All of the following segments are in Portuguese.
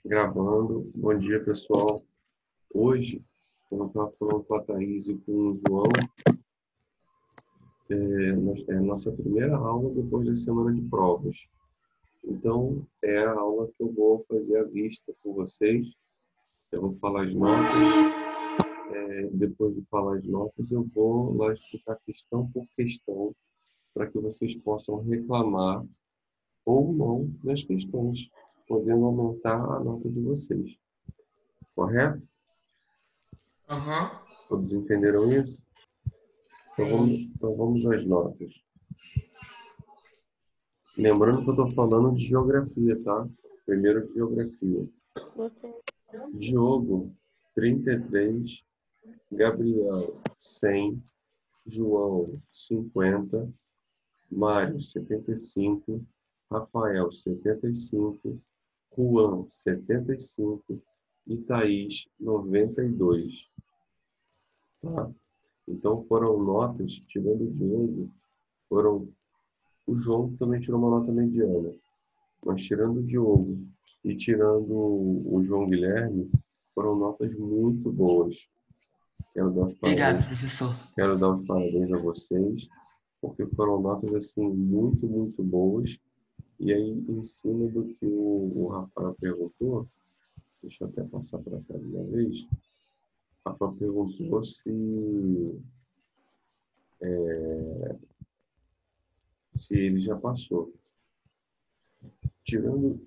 Gravando. Bom dia, pessoal. Hoje, como eu estava falando com a Thaís e com o João, é a nossa primeira aula depois da semana de provas. Então, é a aula que eu vou fazer à vista com vocês. Eu vou falar as notas. Depois de falar as notas, eu vou lá explicar questão por questão para que vocês possam reclamar ou não das questões, podendo aumentar a nota de vocês. Correto? Aham. Todos entenderam isso? Então vamos às notas. Lembrando que eu estou falando de geografia, tá? Primeiro de geografia. Diogo, 33. Gabriel, 100. João, 50. Mário, 75. Rafael, 75. Juan, 75. E Thaís, 92. Tá? Então foram notas, tirando o Diogo, foram... O João também tirou uma nota mediana. Mas tirando o Diogo e tirando o João Guilherme, foram notas muito boas. Quero dar os Obrigado, parabéns, professor. quero dar os parabéns a vocês, porque foram notas assim muito boas. E aí, em cima do que o Rafael perguntou, deixa eu até passar para cá de uma vez. O Rafael perguntou se ele já passou. Tirando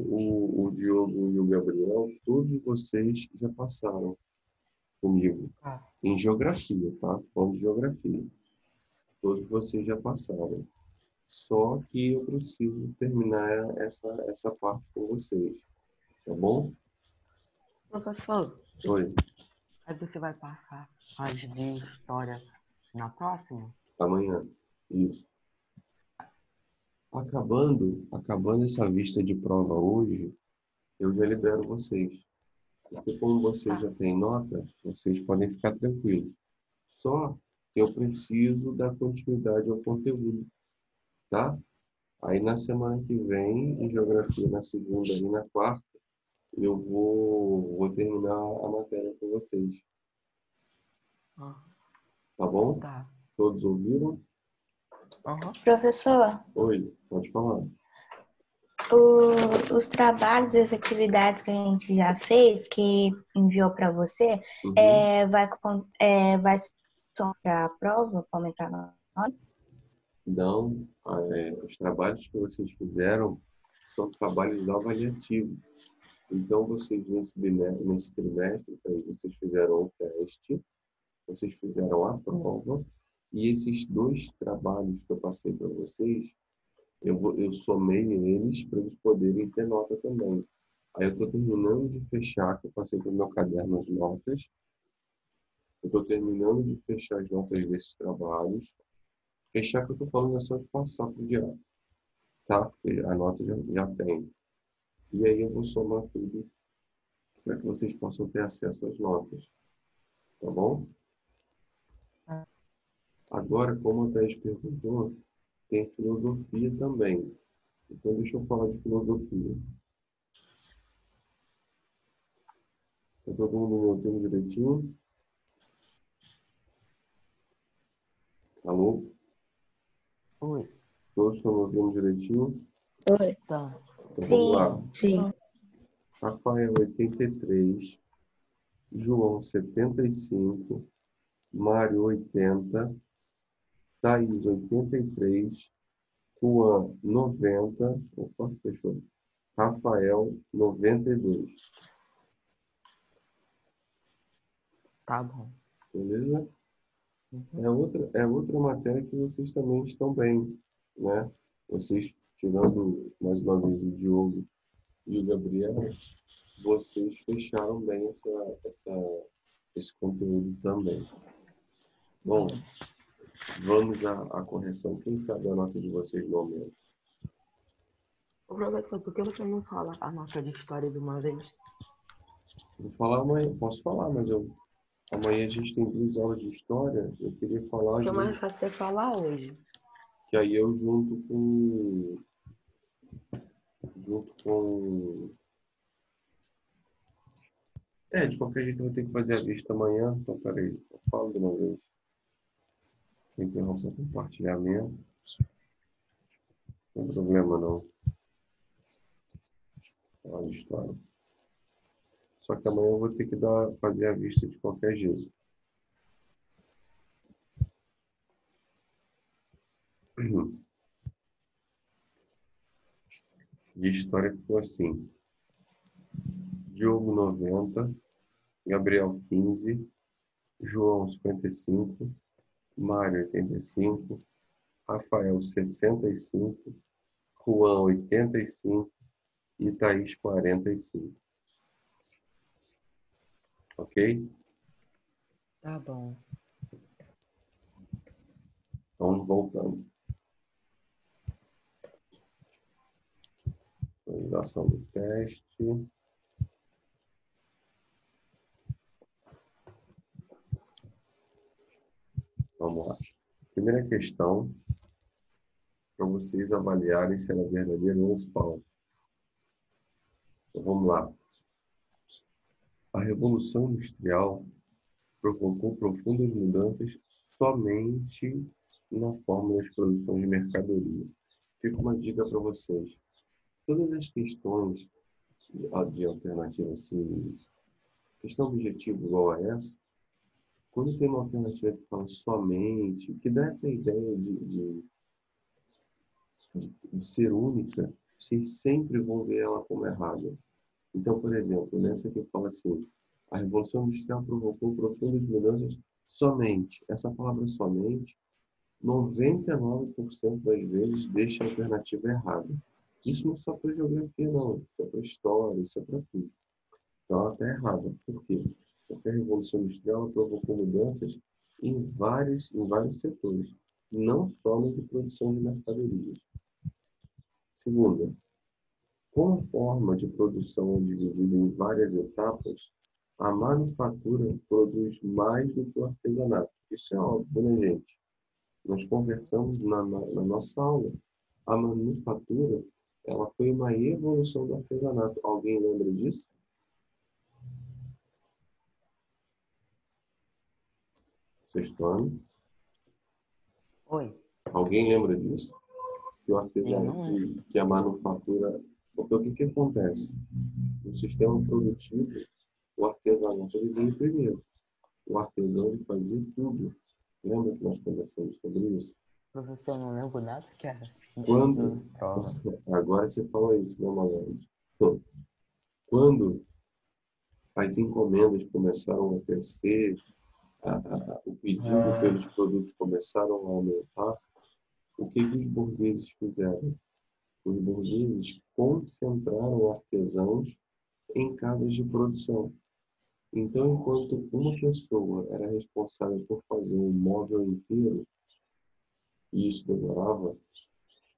o Diogo e o Gabriel, todos vocês já passaram comigo em geografia, tá? Falando de geografia. Todos vocês já passaram. Só que eu preciso terminar essa parte com vocês, tá bom? Professor, Oi, aí você vai passar as de história na próxima? amanhã. Isso. Acabando essa vista de prova hoje, eu já libero vocês. Porque como vocês já têm nota, vocês podem ficar tranquilos. Só que eu preciso dar continuidade ao conteúdo, tá? Aí na semana que vem, em geografia, na segunda e na quarta, eu vou terminar a matéria com vocês. Tá bom? Tá. Todos ouviram? Professor, Oi, pode falar. os trabalhos e as atividades que a gente já fez, que enviou para você, vai só para a prova, para aumentar a nota? Não, os trabalhos que vocês fizeram são trabalhos avaliativos. Então, vocês, nesse trimestre, vocês fizeram o teste, vocês fizeram a prova, e esses dois trabalhos que eu passei para vocês, eu somei eles para eles poderem ter nota também. Aí eu estou terminando de fechar, que eu passei para o meu caderno as notas. Eu estou terminando de fechar as notas desses trabalhos. Fechar que eu estou falando é só de passar para o diário, tá? Porque a nota já tem. E aí eu vou somar tudo para que vocês possam ter acesso às notas. Tá bom? Agora, como a Thaís perguntou, tem filosofia também. Então, deixa eu falar de filosofia. Está todo mundo me ouvindo direitinho? Alô? Oi. Todos estão me ouvindo direitinho? Oi. Tá. Então, vamos lá. Sim. Rafael, 83. João, 75. Mário, 80. Thaís, 83. Juan, 90. Opa, fechou. Rafael, 92. Tá bom. Beleza? É outra matéria que vocês também estão bem, né? Vocês, tirando mais uma vez o Diogo e o Gabriel, vocês fecharam bem esse conteúdo também. Bom, vamos à correção. Quem sabe a nota de vocês no momento? Ô, professor, por que você não fala a nota de história de uma vez? Vou falar amanhã, posso falar, mas amanhã a gente tem 2 aulas de história. Eu queria falar Fica mais fácil você falar hoje. que aí eu junto com De qualquer jeito eu vou ter que fazer a vista amanhã. Então, peraí, eu falo de uma vez. Interromper o compartilhamento. Não tem problema não. Olha a história. Só que amanhã eu vou ter que fazer a vista de qualquer jeito. E a história ficou assim. Diogo 90, Gabriel 15, João 55, Mário 85, Rafael 65, Juan 85 e Thaís 45. Ok? Tá bom. Então, voltando. Atualização do teste. Vamos lá. Primeira questão, para vocês avaliarem se ela é verdadeira ou falsa. Então, vamos lá. A Revolução Industrial provocou profundas mudanças somente na forma das produções de mercadoria. Fica uma dica para vocês. Todas as questões de alternativa, assim, questão objetiva igual a essa, quando tem uma alternativa que fala somente, que dá essa ideia de ser única, vocês sempre vão ver ela como errada. Então, por exemplo, nessa que fala assim, a Revolução Industrial provocou profundas mudanças somente. Essa palavra somente, 99% das vezes deixa a alternativa errada. Isso não é só para geografia, não. Isso é para história, isso é para tudo. Então, ela está errada. Por quê? Porque a Revolução Industrial provocou mudanças em vários setores, não só no de produção de mercadorias. Segunda, como a forma de produção é dividida em várias etapas, a manufatura produz mais do que o artesanato. Isso é óbvio, né, gente? Nós conversamos na nossa aula. A manufatura, ela foi uma evolução do artesanato. Alguém lembra disso? Sexto ano? Oi. Alguém lembra disso? Que o Eu artesanato, não lembro. que a manufatura... Porque o que acontece? No sistema produtivo, o artesanato ele veio primeiro. O artesão ele fazia tudo. Lembra que nós conversamos sobre isso? Professor, eu não lembro nada que era. Quando... Agora você fala isso, né, malandro? Quando as encomendas começaram a crescer, o pedido pelos produtos começaram a aumentar, o que os burgueses fizeram? Os burgueses concentraram artesãos em casas de produção. Então, enquanto uma pessoa era responsável por fazer um móvel inteiro, e isso demorava,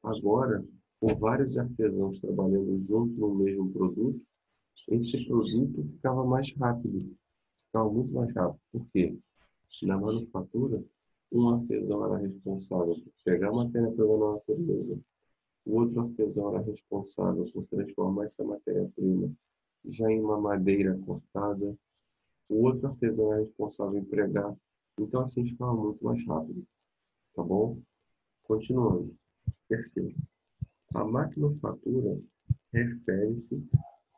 agora, com vários artesãos trabalhando junto no mesmo produto, esse produto ficava mais rápido, ficava muito mais rápido. Por quê? Na manufatura, um artesão era responsável por pegar a matéria-prima na natureza, o outro artesão era responsável por transformar essa matéria-prima já em uma madeira cortada, o outro artesão era responsável em pregar. Então, assim ficava muito mais rápido. Tá bom? Continuando. Terceiro, a maquinofatura refere-se,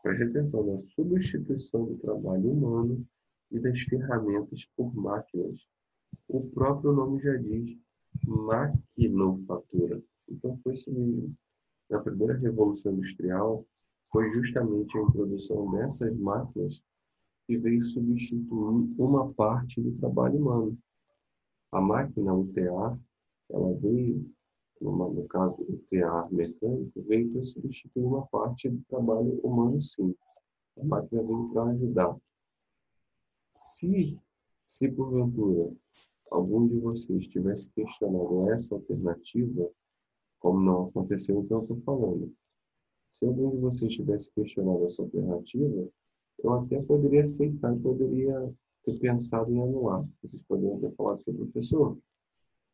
preste atenção, na substituição do trabalho humano e das ferramentas por máquinas. O próprio nome já diz, maquinofatura. Então, foi isso mesmo. Na primeira Revolução Industrial, foi justamente a introdução dessas máquinas que veio substituir uma parte do trabalho humano. A máquina, o tear, ela veio, no caso o tear mecânico, veio para substituir uma parte do trabalho humano, sim. A máquina veio para ajudar. Se porventura algum de vocês tivesse questionado essa alternativa, como não aconteceu, então eu estou falando. Se algum de vocês tivesse questionado essa alternativa, eu até poderia aceitar e poderia ter pensado em anular. Vocês poderiam ter falado para o professor.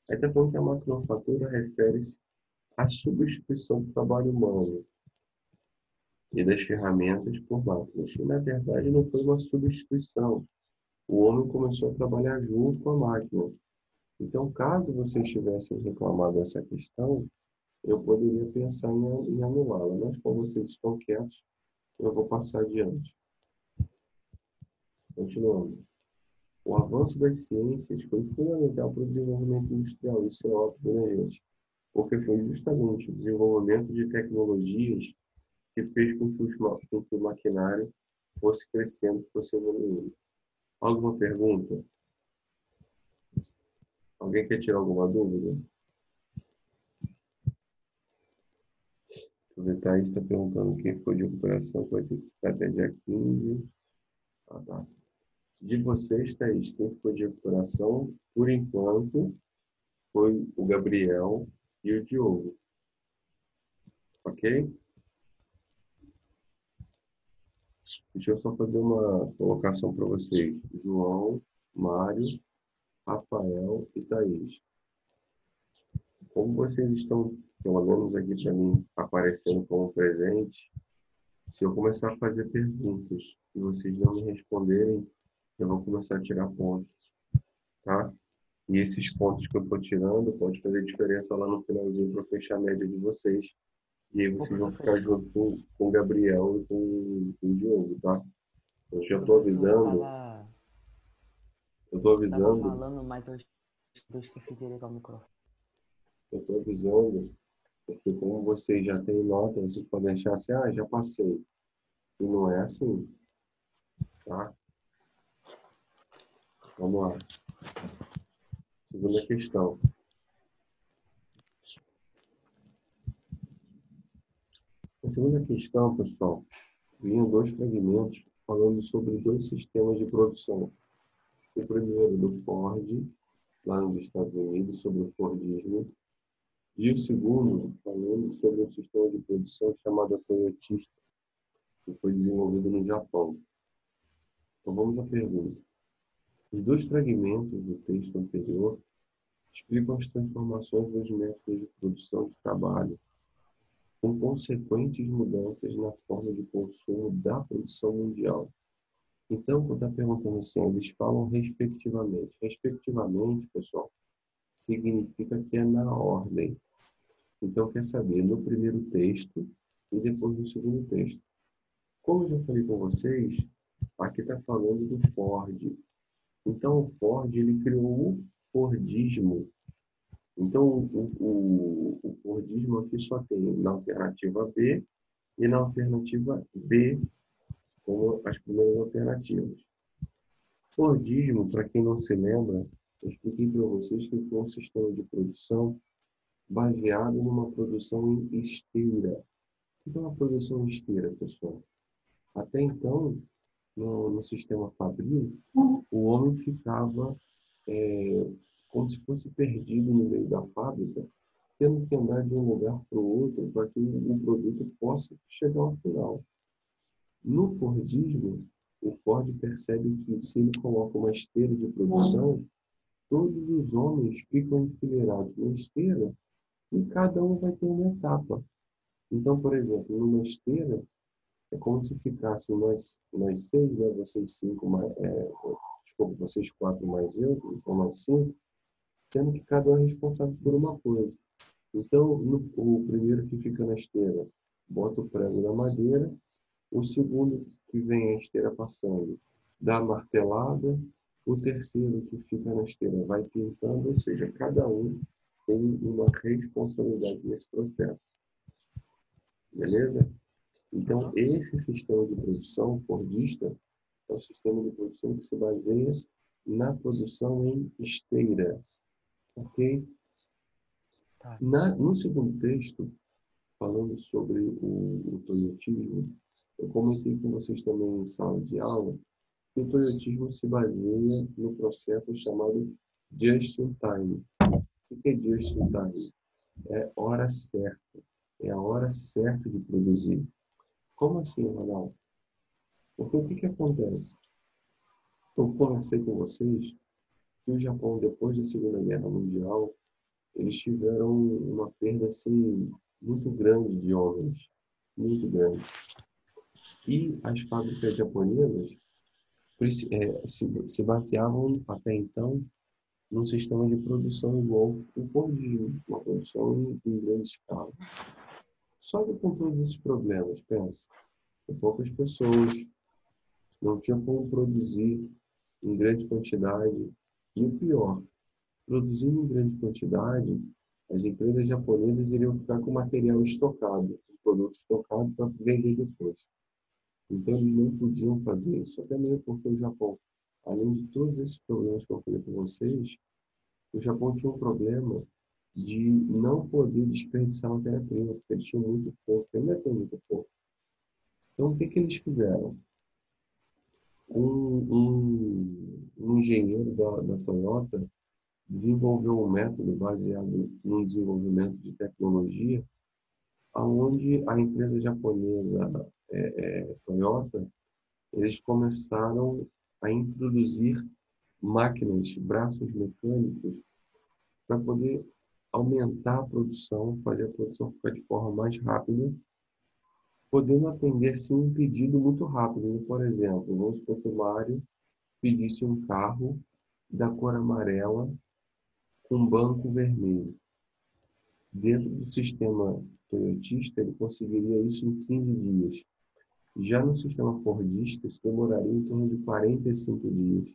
Aí está falando que a maquinofatura refere-se à substituição do trabalho humano. e das ferramentas por máquinas. E, na verdade, não foi uma substituição. O homem começou a trabalhar junto com a máquina. Então, caso vocês tivessem reclamado dessa questão, eu poderia pensar em anulá-la. Mas, como vocês estão quietos, eu vou passar adiante. Continuando. O avanço das ciências foi fundamental para o desenvolvimento industrial. Isso é óbvio, né, gente? Porque foi justamente o desenvolvimento de tecnologias que fez com que o maquinário fosse crescendo, fosse evoluindo. Alguma pergunta? Alguém quer tirar alguma dúvida? O Vitais está perguntando quem foi de recuperação, vai ter que ficar até dia 15. Ah, tá. De vocês, Thaís, quem ficou de recuperação, por enquanto, foi o Gabriel e o Diogo. Ok? Deixa eu só fazer uma colocação para vocês. João, Mário, Rafael e Thaís. Como vocês estão, pelo menos aqui para mim, aparecendo como presente, se eu começar a fazer perguntas e vocês não me responderem, eu vou começar a tirar pontos, tá? E esses pontos que eu for tirando pode fazer diferença lá no finalzinho para fechar a média de vocês. E aí vocês vão ficar junto com o Gabriel e com o Diogo, tá? Eu já estou avisando. Eu estou avisando. Tava falando, mas eu esqueci de ligar o microfone. Eu estou avisando, porque como vocês já têm nota, vocês podem achar assim, ah, já passei. E não é assim, tá? Vamos lá. Segunda questão. A segunda questão, pessoal, vinham dois fragmentos falando sobre dois sistemas de produção. O primeiro do Ford, lá nos Estados Unidos, sobre o Fordismo, e o segundo falando sobre um sistema de produção chamado Toyotista, que foi desenvolvido no Japão. Então vamos à pergunta. Os dois fragmentos do texto anterior explicam as transformações dos métodos de produção de trabalho, com consequentes mudanças na forma de consumo da produção mundial. Então, quando está perguntando assim, eles falam respectivamente. Respectivamente, pessoal, significa que é na ordem. Então, quer saber no primeiro texto e depois no segundo texto. Como eu já falei com vocês, aqui está falando do Ford. Então, o Ford ele criou o Fordismo. Então, o Fordismo aqui só tem na alternativa B e na alternativa D como as primeiras alternativas. Fordismo, para quem não se lembra, eu expliquei para vocês que foi um sistema de produção baseado numa produção em esteira. O que é uma produção em esteira, pessoal? Até então, no sistema fabril, o homem ficava como se fosse perdido no meio da fábrica, tendo que andar de um lugar para o outro para que o produto possa chegar ao final. No Fordismo, o Ford percebe que se ele coloca uma esteira de produção, todos os homens ficam enfileirados na esteira e cada um vai ter uma etapa. Então, por exemplo, numa esteira, é como se ficassem nós seis, né? Vocês cinco, desculpa, vocês quatro mais eu, então nós cinco, sendo que cada um é responsável por uma coisa. Então, o primeiro que fica na esteira bota o prego na madeira, o segundo que vem a esteira passando dá a martelada, o terceiro que fica na esteira vai pintando, ou seja, cada um tem uma responsabilidade nesse processo. Beleza? Então, esse sistema de produção fordista é um sistema de produção que se baseia na produção em esteira. Ok? Tá. No segundo texto, falando sobre o toyotismo, eu comentei com vocês também em sala de aula que o toyotismo se baseia no processo chamado just in time. O que é just in time? É hora certa. É a hora certa de produzir. Como assim, Ronaldo? Porque o que acontece? Eu conversei com vocês que o Japão, depois da Segunda Guerra Mundial, eles tiveram uma perda assim, muito grande de homens. Muito grande. E as fábricas japonesas se baseavam até então num sistema de produção igual o Fordismo, uma produção em grande escala. Só que com todos esses problemas, pensa, com poucas pessoas, não tinha como produzir em grande quantidade. E o pior, produzindo em grande quantidade, as empresas japonesas iriam ficar com material estocado, com produto estocado para vender depois. Então eles não podiam fazer isso, até mesmo porque o Japão, além de todos esses problemas que eu falei com vocês, o Japão tinha um problema de não poder desperdiçar matéria-prima, porque eles tinham muito pouco, ainda tem muito pouco. Então o que que eles fizeram? Um engenheiro da Toyota desenvolveu um método baseado no desenvolvimento de tecnologia, onde a empresa japonesa Toyota, eles começaram a introduzir máquinas, braços mecânicos, para poder aumentar a produção, fazer a produção ficar de forma mais rápida, podendo atender assim um pedido muito rápido. Por exemplo, vamos supor que o Mário pedisse um carro da cor amarela com banco vermelho. Dentro do sistema toyotista, ele conseguiria isso em 15 dias. Já no sistema fordista, isso demoraria em torno de 45 dias.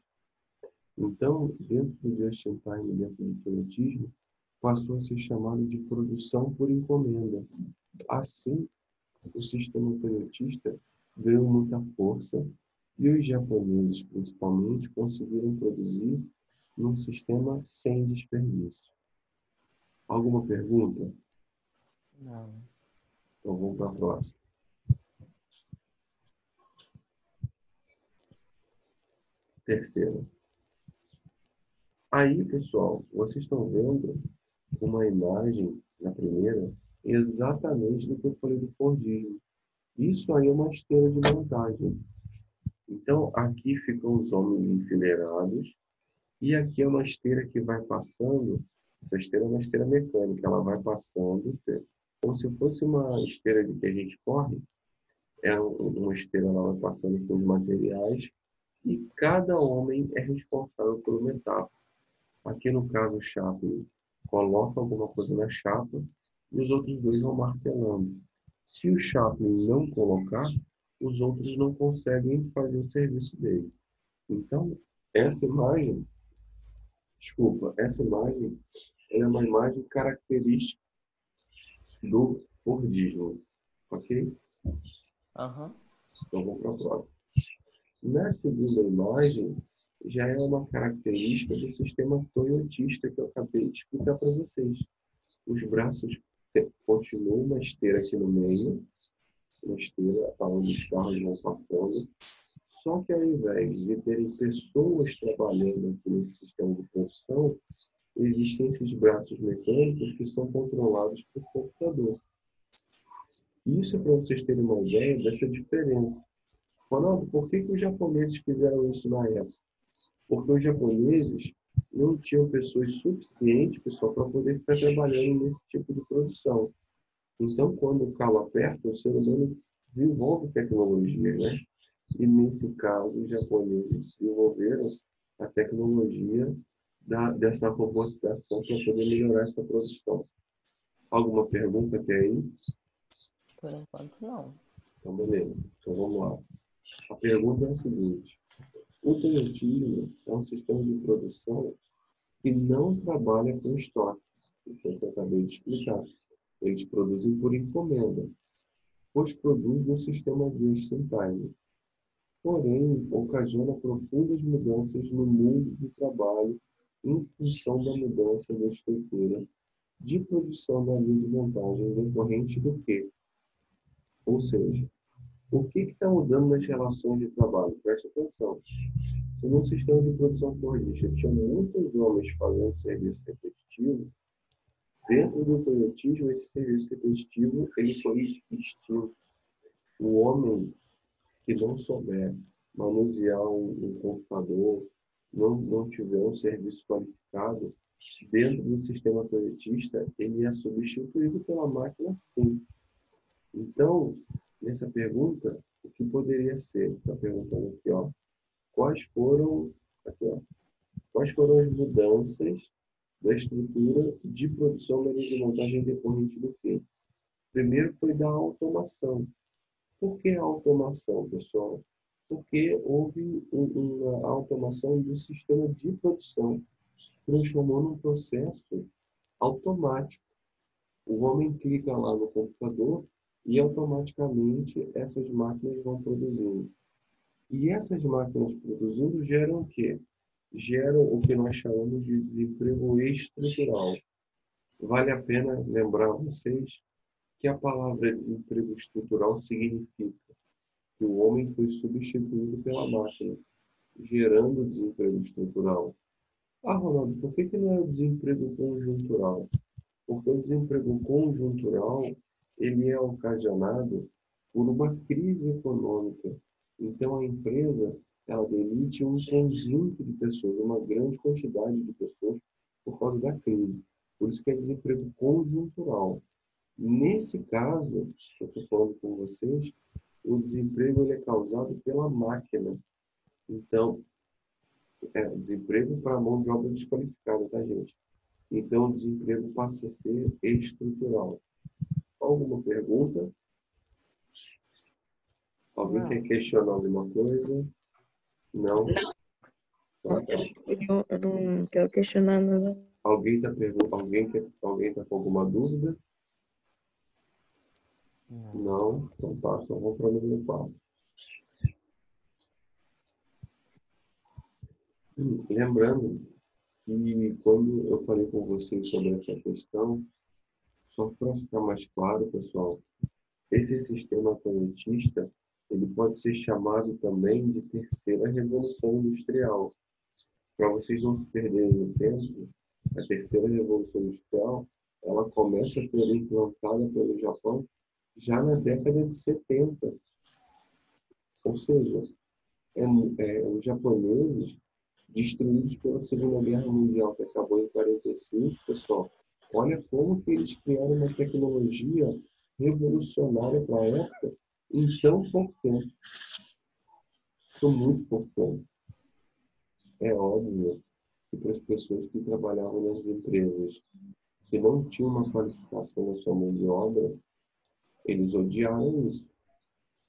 Então, dentro do just-in-time, dentro do toyotismo, passou a ser chamado de produção por encomenda. Assim, o sistema toyotista ganhou muita força e os japoneses, principalmente, conseguiram produzir num sistema sem desperdício. Alguma pergunta? Não. Então vamos para a próxima. Terceira. Aí, pessoal, vocês estão vendo uma imagem na primeira exatamente do que eu falei do Fordismo. Isso aí é uma esteira de montagem. Então, aqui ficam os homens enfileirados e aqui é uma esteira que vai passando. Essa esteira é uma esteira mecânica, ela vai passando como se fosse uma esteira de que a gente corre. É uma esteira, ela vai passando com os materiais e cada homem é responsável por uma etapa. Aqui no caso o Chaplin coloca alguma coisa na chapa e os outros dois vão martelando. Se o Chaplin não colocar, os outros não conseguem fazer o serviço dele. Então, essa imagem é uma imagem característica do Fordismo. Ok? Aham. Então, vamos para a próxima. Na segunda imagem, já é uma característica do sistema toyotista que eu acabei de explicar para vocês. Os braços continuam uma esteira aqui no meio, uma esteira para onde os carros vão passando, só que ao invés de terem pessoas trabalhando aqui nesse sistema de produção, existem esses braços mecânicos que são controlados por computador. Isso é para vocês terem uma ideia dessa diferença. Ronaldo, por que os japoneses fizeram isso na época? Porque os japoneses não tinham pessoas suficientes, pessoal, para poder ficar trabalhando nesse tipo de produção. Então, quando o calo aperta, o ser humano desenvolve tecnologia, né? E nesse caso, os japoneses desenvolveram a tecnologia dessa robotização para poder melhorar essa produção. Alguma pergunta até aí? Por enquanto, não. Então, beleza. Então, vamos lá. A pergunta é a seguinte. O toyotismo é um sistema de produção que não trabalha com estoque. Isso é o que eu acabei de explicar. Eles produzem por encomenda, pois produzem no sistema just-in-time. Porém, ocasiona profundas mudanças no mundo do trabalho em função da mudança da estrutura de produção da linha de montagem decorrente do quê? Ou seja, o que está mudando nas relações de trabalho? Preste atenção. Se no sistema de produção fordista tinha muitos homens fazendo serviço repetitivo, dentro do toyotismo, esse serviço repetitivo ele foi extinto. O homem que não souber manusear um computador, não tiver um serviço qualificado, dentro do sistema toyotista, ele é substituído pela máquina sim. Então, nessa pergunta, O que poderia ser? Está perguntando aqui, ó. Quais foram, aqui, ó, quais foram as mudanças da estrutura de produção, manejo de montagem decorrente do quê? Primeiro foi da automação. Por que a automação, pessoal? Porque houve uma automação do sistema de produção, transformou num processo automático. O homem clica lá no computador e automaticamente essas máquinas vão produzindo. E essas máquinas produzindo geram o quê? Geram o que nós chamamos de desemprego estrutural. Vale a pena lembrar a vocês que a palavra desemprego estrutural significa que o homem foi substituído pela máquina, gerando desemprego estrutural. Ah, Ronaldo, por que não é o desemprego conjuntural? Porque o desemprego conjuntural ele é ocasionado por uma crise econômica. Então, a empresa ela demite um conjunto de pessoas, uma grande quantidade de pessoas por causa da crise. Por isso que é desemprego conjuntural. Nesse caso, que eu estou falando com vocês, o desemprego ele é causado pela máquina. Então, desemprego para mão de obra desqualificada, tá, gente? Então, o desemprego passa a ser estrutural. Alguma pergunta? Alguém Não. quer questionar alguma coisa? Não? Então, tá. Eu não quero questionar nada. Alguém está alguém tá com alguma dúvida? Não? Então tá, então vamos para o número 4. Lembrando que quando eu falei com vocês sobre essa questão, só para ficar mais claro, pessoal, esse sistema planetista, ele pode ser chamado também de terceira revolução industrial. Para vocês não se perderem no tempo, a terceira revolução industrial, ela começa a ser implantada pelo Japão já na década de 70. Ou seja, os japoneses, destruídos pela Segunda Guerra Mundial, que acabou em 45, pessoal, olha como que eles criaram uma tecnologia revolucionária para a época em tão pouco tempo. Foi muito pouco tempo. É óbvio que para as pessoas que trabalhavam nas empresas que não tinham uma qualificação na sua mão de obra, eles odiaram isso.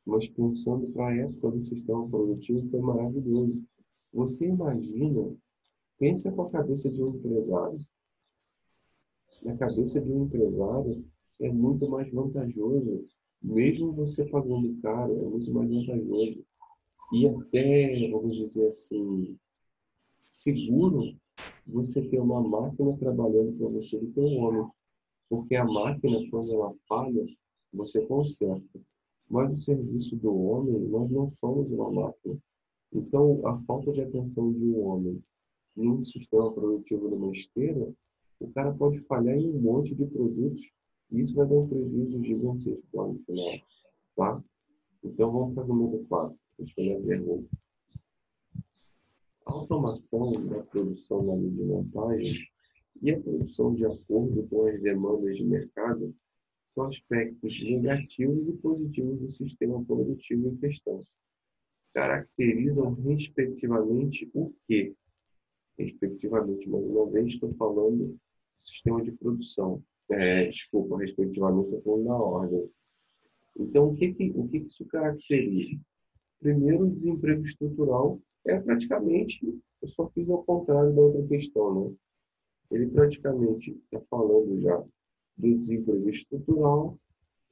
Mas pensando para a época do sistema produtivo, foi maravilhoso. Você imagina, pensa com a cabeça de um empresário. Na cabeça de um empresário é muito mais vantajoso, mesmo você pagando caro, é muito mais vantajoso. E até, vamos dizer assim, seguro você ter uma máquina trabalhando para você do que um homem. Porque a máquina, quando ela falha, você conserta. Mas o serviço do homem, nós não somos uma máquina. Então, a falta de atenção de um homem num sistema produtivo numa esteira, o cara pode falhar em um monte de produtos e isso vai dar um prejuízo gigantesco lá no final. Tá? Então, vamos para o número 4. Deixa eu ler a pergunta. A automação da produção na linha de montagem e a produção de acordo com as demandas de mercado são aspectos negativos e positivos do sistema produtivo em questão. Caracterizam, respectivamente, o quê? Respectivamente, mais uma vez, estou falando do sistema de produção. Respectivamente, estou falando da ordem. Então, o que isso caracteriza? Primeiro, o desemprego estrutural é praticamente, eu só fiz ao contrário da outra questão, né? Ele praticamente está falando já do desemprego estrutural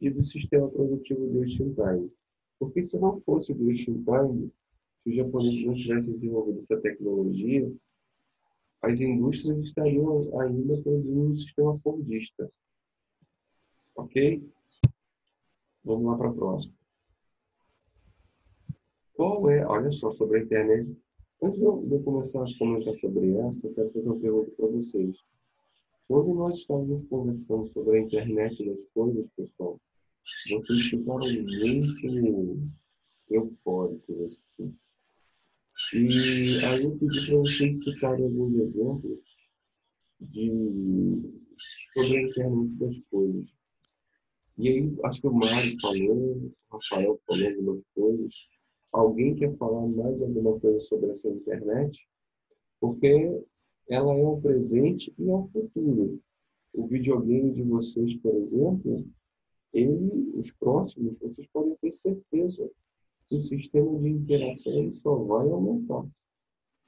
e do sistema produtivo do just-in-time. Porque se não fosse o just-in-time, se os japoneses não tivessem desenvolvido essa tecnologia, as indústrias estariam ainda produzindo um sistema fordista. Ok? Vamos lá para a próxima. Olha só, sobre a internet. Antes de eu começar a comentar sobre essa, eu quero fazer uma pergunta para vocês. Quando nós estávamos conversando sobre a internet das coisas, pessoal, vocês ficaram muito eufóricos assim. E aí eu pedi para vocês citarem alguns exemplos sobre a internet das coisas. E aí, acho que o Mário falou, o Rafael falou algumas coisas. Alguém quer falar mais alguma coisa sobre essa internet? Porque ela é o presente e é o futuro. O videogame de vocês, por exemplo, os próximos, vocês podem ter certeza que o sistema de interação ele só vai aumentar.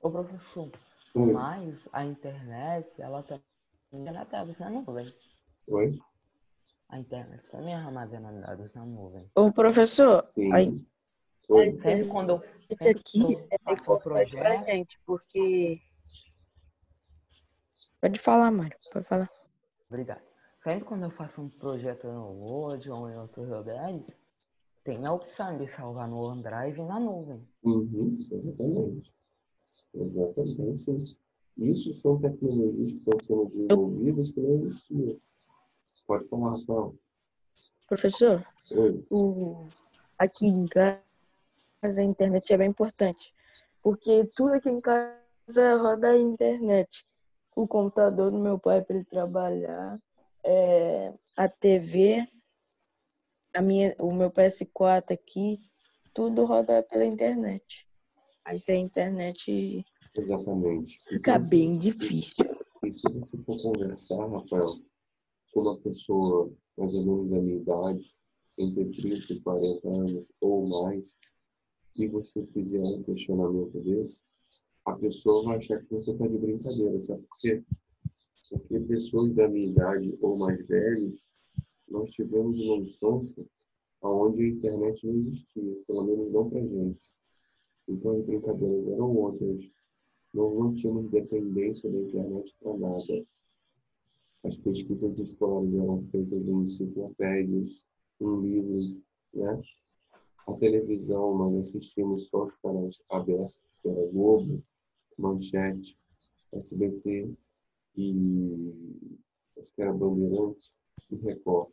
Ô, professor, Oi, mas a internet, ela também armazena na nuvem. oi? A internet também armazena dados na nuvem. Ô, professor, Sim. a Oi. Sempre internet quando eu, aqui é faço um importante pra projeto, gente, porque... Pode falar, Mário, pode falar. obrigado. Sempre quando eu faço um projeto no Word ou em outros lugares, tem a opção de salvar no OneDrive e na nuvem. Uhum, exatamente. Exatamente, sim. Isso são tecnologias que estão sendo Eu, desenvolvidas que não existiam. Pode falar, Rafael. professor, Oi. aqui em casa a internet é bem importante, porque tudo aqui em casa roda a internet. O computador do meu pai para ele trabalhar, a TV, o meu PS4 aqui, tudo roda pela internet. Aí sem a internet Exatamente. fica bem difícil. E se você for conversar, Rafael, com uma pessoa mais ou menos da minha idade, entre 30 e 40 anos ou mais, e você fizer um questionamento desse, a pessoa vai achar que você está de brincadeira, sabe por quê? Porque pessoas da minha idade ou mais velhas, nós tivemos uma infância onde a internet não existia, pelo menos não para gente. Então as brincadeiras eram outras. Nós não tínhamos dependência da internet para nada. As pesquisas escolares eram feitas em enciclopédias, em livros, né? A televisão, nós assistimos só os canais abertos, que era Globo, Manchete, SBT e acho que era Bandeirantes e Record,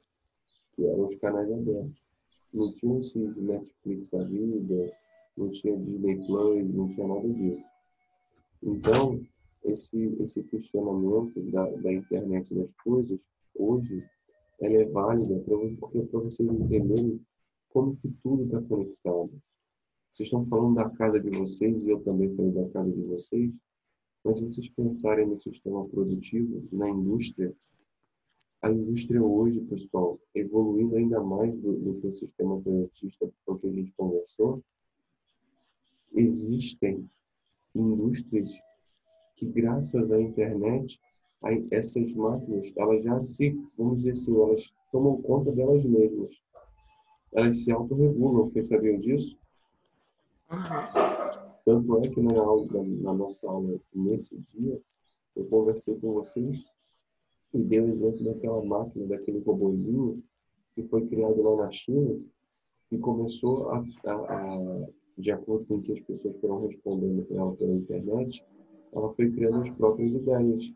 que eram os canais abertos. Não tinha esses Netflix da vida, não tinha Disney Plus, não tinha nada disso. Então, esse questionamento da internet das coisas, hoje, ela é válida porque para vocês entenderem como que tudo está conectado. Vocês estão falando da casa de vocês, e eu também falei da casa de vocês, mas se vocês pensarem no sistema produtivo, na indústria, a indústria hoje, pessoal, evoluindo ainda mais do que o sistema projetista, porque a gente conversou, existem indústrias que, graças à internet, essas máquinas, elas já se, vamos dizer assim, elas tomam conta delas mesmas. Elas se autorregulam, vocês sabiam disso? Tanto é que na nossa aula, nesse dia, eu conversei com vocês e dei o exemplo daquela máquina, daquele robozinho que foi criado lá na China e começou de acordo com o que as pessoas foram respondendo para ela pela internet, ela foi criando as próprias ideias.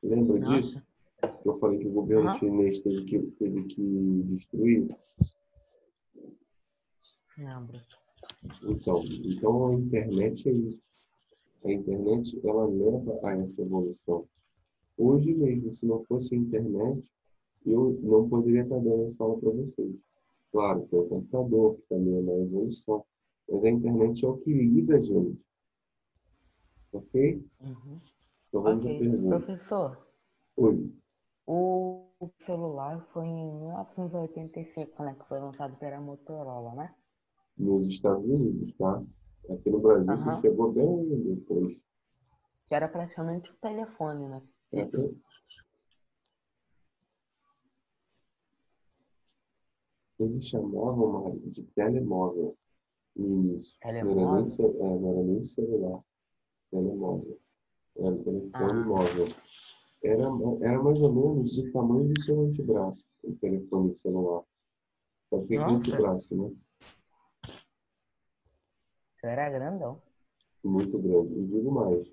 Lembra disso? Nossa, Que eu falei que o governo aham, chinês teve que destruir? lembro. Então a internet é isso. A internet, ela leva a essa evolução. Hoje mesmo, se não fosse a internet, eu não poderia estar dando essa aula para vocês. Claro, tem o computador, que também é uma evolução, mas a internet é o que liga a gente, ok? Uhum. Então vamos à Ok, pergunta. professor, Oi, o celular foi em 1985, né, que foi lançado pela Motorola, né? nos Estados Unidos, tá? Aqui no Brasil você Aham, chegou bem depois. que era praticamente um telefone, né? Isso, Eles chamavam, Mário, de telemóvel no início. telemóvel. Não era nem celular, telemóvel. Era telefone Ah, móvel. Era, era mais ou menos do tamanho do seu antebraço, o telefone celular. Sabe o que é nossa, antebraço, né? era grandão. Muito grande. E digo mais,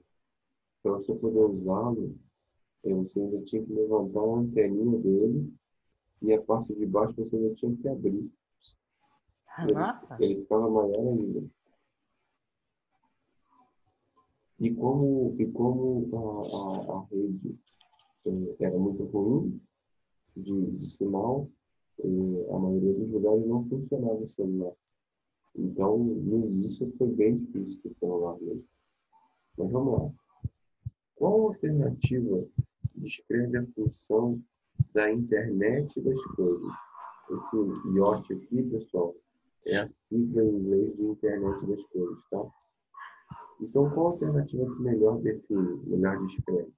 para você poder usá-lo, você ainda tinha que levantar a anteninha dele e a parte de baixo você ainda tinha que abrir. Ah, E nossa, ele ficava maior ainda. E como a rede era muito ruim, de sinal, a maioria dos lugares não funcionava o celular. Então, no início foi bem difícil ter celular mesmo. Mas vamos lá. Qual alternativa descreve a função da internet das coisas? Esse IoT aqui, pessoal, é a sigla em inglês de internet das coisas, tá? Então, qual alternativa que melhor define, melhor descreve?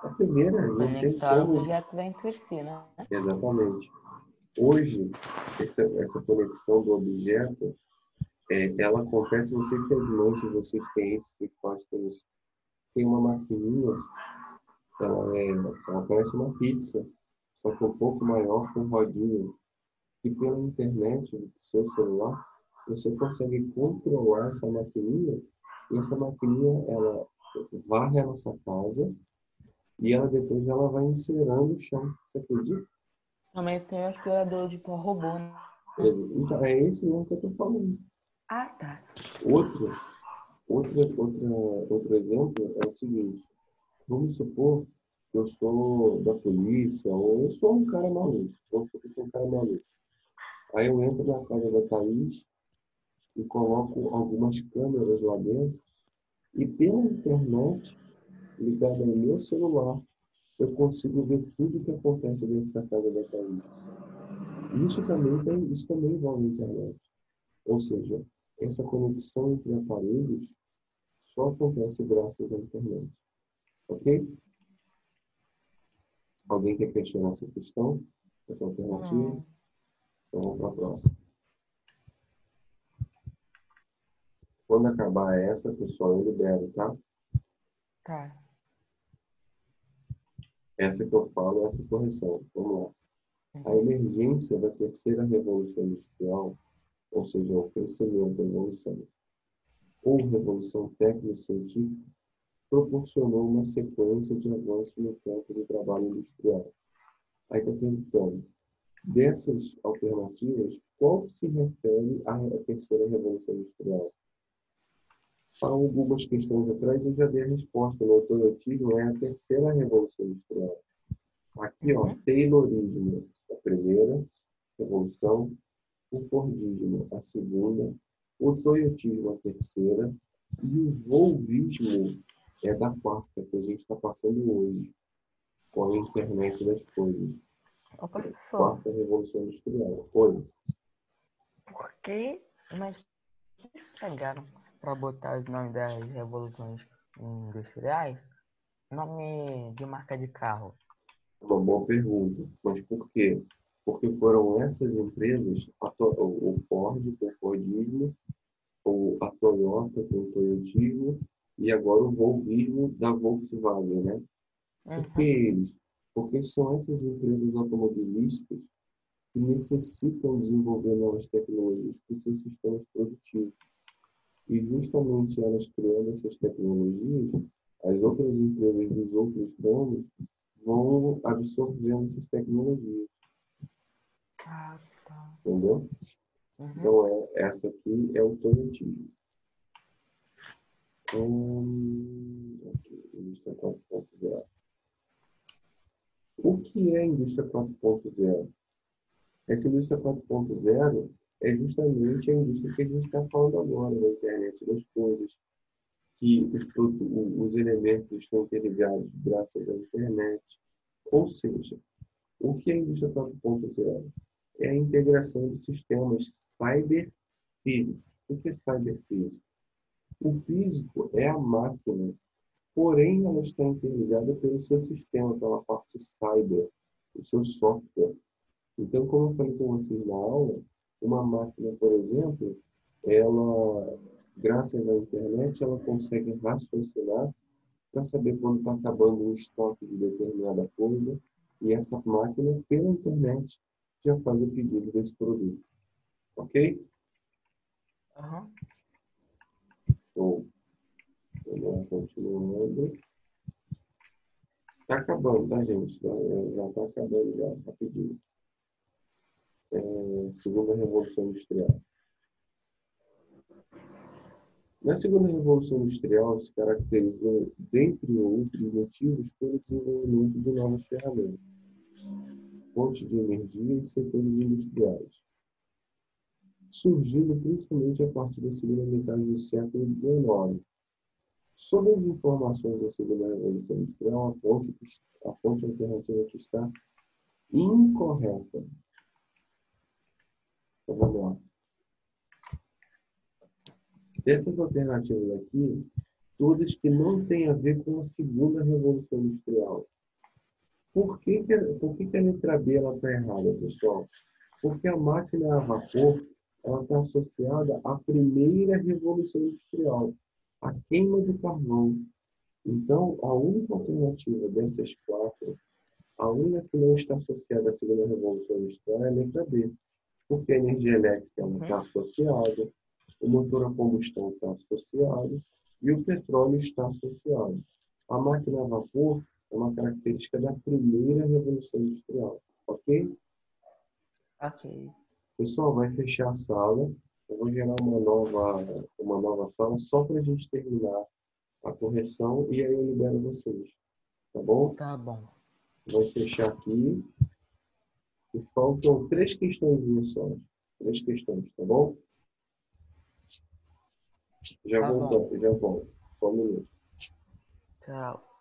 A primeira, não tem Conectar como... objetos entre si, né? Exatamente. Hoje, essa conexão do objeto, ela acontece, não sei se as mães de vocês têm isso, se os pais têm isso. Tem uma maquininha, ela parece uma pizza, só que um pouco maior com rodinha. E pela internet do seu celular, você consegue controlar essa maquininha, e essa maquininha, ela varre a nossa casa, e depois ela vai encerando o chão. Você acredita? Também tem o aspirador de pó robô, né? Então, é esse mesmo que eu estou falando. Ah, tá. Outro exemplo é o seguinte. Vamos supor que eu sou da polícia, ou eu sou um cara maluco. Vamos supor que eu sou um cara maluco. Aí eu entro na casa da Thaís e coloco algumas câmeras lá dentro, e pela internet, ligada no meu celular, eu consigo ver tudo o que acontece dentro da casa da Thaís. Isso também envolve a internet. Ou seja, essa conexão entre aparelhos só acontece graças à internet. Ok? Alguém quer questionar essa questão? Essa alternativa? Então vamos para a próxima. Quando acabar essa, pessoal, eu libero, tá? Tá. Essa que eu falo, essa correção. Vamos lá. A emergência da terceira revolução industrial, ou seja, o crescimento da evolução, ou revolução técnico-científica, proporcionou uma sequência de avanços no campo do trabalho industrial. Aí está perguntando, dessas alternativas, qual se refere à terceira revolução industrial? Há algumas questões atrás eu já dei a resposta. O automatismo é a terceira revolução industrial. Aqui, ó, Taylorismo, a primeira revolução, o Fordismo, a segunda, o Toyotismo, a terceira, e o Volvismo é da quarta, que a gente está passando hoje, com a internet das coisas. Ô, professor, Quarta revolução industrial. Oi. por que nós pegaram para botar os nomes das revoluções industriais nome de marca de carro? Uma boa pergunta. Mas por quê? Porque foram essas empresas, o Ford com o Fordismo, a Toyota com o Toyotismo e agora o Volvismo da Volkswagen, né? Por que eles? Porque são essas empresas automobilísticas que necessitam desenvolver novas tecnologias para os seus sistemas produtivos. E justamente elas criando essas tecnologias, as outras empresas dos outros ramos vão absorvendo essas tecnologias. Ah, tá. Entendeu? Então, essa aqui é o toyotismo. Indústria 4.0. O que é a indústria 4.0? Essa indústria 4.0 é justamente a indústria que a gente está falando agora, da internet das coisas, que os elementos estão interligados graças à internet. Ou seja, o que é a indústria 4.0? É a integração de sistemas cyberfísicos. O que é cyberfísico? O físico é a máquina, porém ela está interligada pelo seu sistema, pela parte cyber, o seu software. Então, como eu falei com vocês na aula, uma máquina, por exemplo, ela, graças à internet, ela consegue raciocinar para saber quando está acabando um estoque de determinada coisa, e essa máquina, pela internet, já faz o pedido desse produto. Ok? Então, vamos continuando. Está acabando, tá, gente? Já está acabando, já, rapidinho. Segunda Revolução Industrial. Na Segunda Revolução Industrial se caracterizou, dentre outros motivos, pelo desenvolvimento de novas ferramentas. fontes de energia e setores industriais, surgindo principalmente a partir da segunda metade do século XIX. Sobre as informações da segunda revolução industrial, a fonte alternativa que está incorreta. Então, vamos lá. Dessas alternativas aqui, todas que não têm a ver com a segunda revolução industrial. Por que a letra B está errada, pessoal? Porque a máquina a vapor está associada à primeira revolução industrial, a queima do carvão. Então, a única alternativa dessas quatro, a única que não está associada à segunda revolução industrial é a letra B, porque a energia elétrica está associada, o motor a combustão está associado e o petróleo está associado. A máquina a vapor é uma característica da primeira revolução industrial, ok? Ok. Pessoal, vai fechar a sala. Eu vou gerar uma nova sala só para a gente terminar a correção e aí eu libero vocês. Tá bom? Tá bom. Vou fechar aqui. E faltam 3 questões só. 3 questões, tá bom? Já Tá volto. Só um minuto. Tchau.